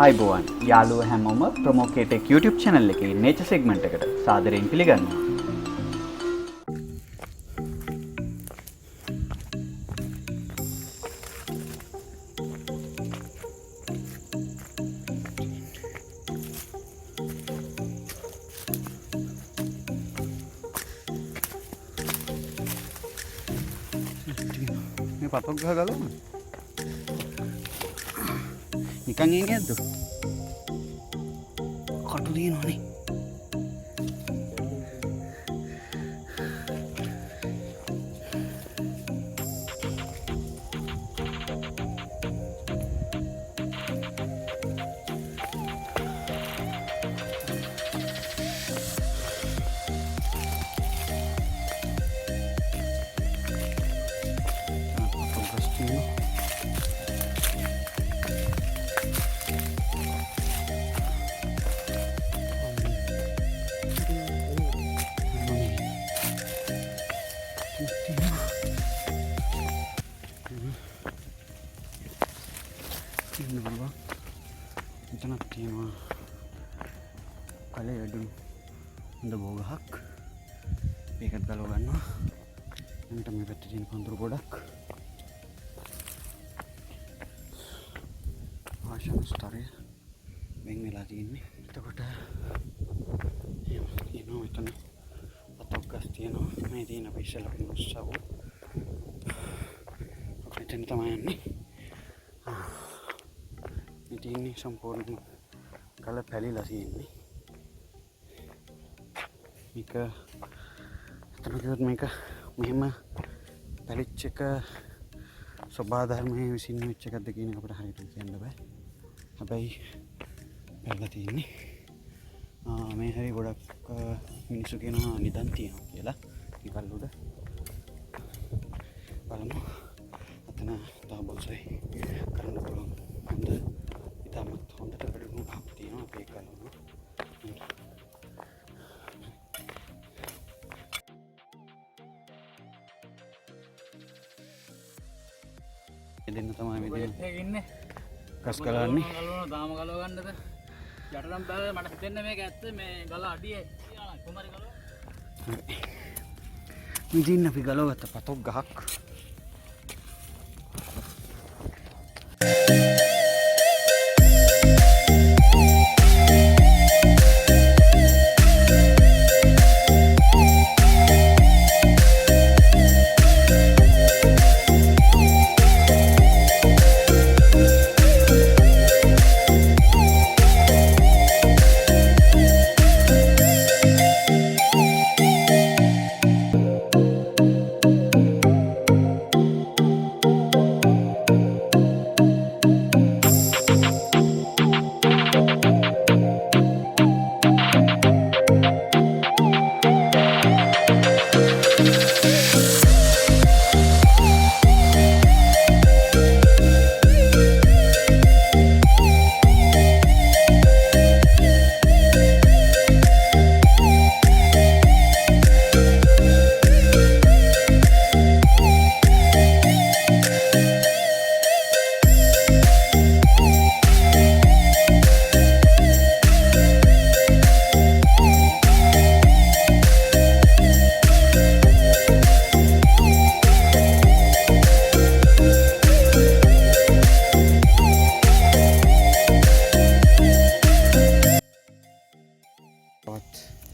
ආයිබෝවන් යාළුවෝ හැමෝම ප්‍රොමෝකේටෙක් YouTube channel එකේ nature segment එකට සාදරයෙන් පිළිගන්නවා. මේ පතක් ගහ ගලවන්න. නිකන් එන්නේ නැද්ද? කටු දිනවනේ. එතනක් තියෙනවා කලේ වැඩුණු හොඳ බෝගහක්. මේකත් ගලව ගන්නවා. එන්නට මේ පැත්තේ තියෙන පඳුරු ගොඩක් ආශන ස්තරය වෙන් වෙලා තියෙන්නේ. එතකොට එනවා මෙතන පතක් ගස් තියෙනවා. මේ තියෙන අපි ඉස්සෙල්ලා උස්සව මෙතන තමයි යන්නේ. ඉතින් සම්පූර්ණ කල පැලිලා තියෙන්නේ. මේක අතනකවත් මේක මෙහෙම පැලිච්ච එක ස්වභාව ධර්මයේ විසින් වෙච්ච එකක්ද කියන එක අපිට හරියට කියන්න බෑ. හැබැයි පැලිලා තියෙන්නේ. මේ හැරි ගොඩක් මිනිස්සු කියනවා නිදන් තියෙනවා කියලා. නිකල් උඩ බලමු. අතන තව බොන්සයි කරන්න පුළුවන්. හොඳ ඉතාමත් හොඳට වැඩුණු ගහක් තියෙනවා. අපි ඒක ගලවනවා. එදෙන්න තමයි මේ දෙන්නේ. ඉන්නේ. කස් ගලන්නේ. ගලවනවා දාම ගලව ගන්නද? යටනම් බෑ මට හිතෙන්නේ මේක ඇත්ත මේ ගල අඩියේ තියනවා කොමාරි ගලව. ඉතින් අපි ගලවගත්ත පතක් ගහක්.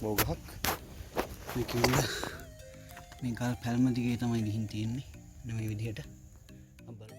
බෝගහක් මේ ගල් පැල්ම දිගේ තමයි ගිහින් තියෙන්නේ. මේ විදිහට අප්බල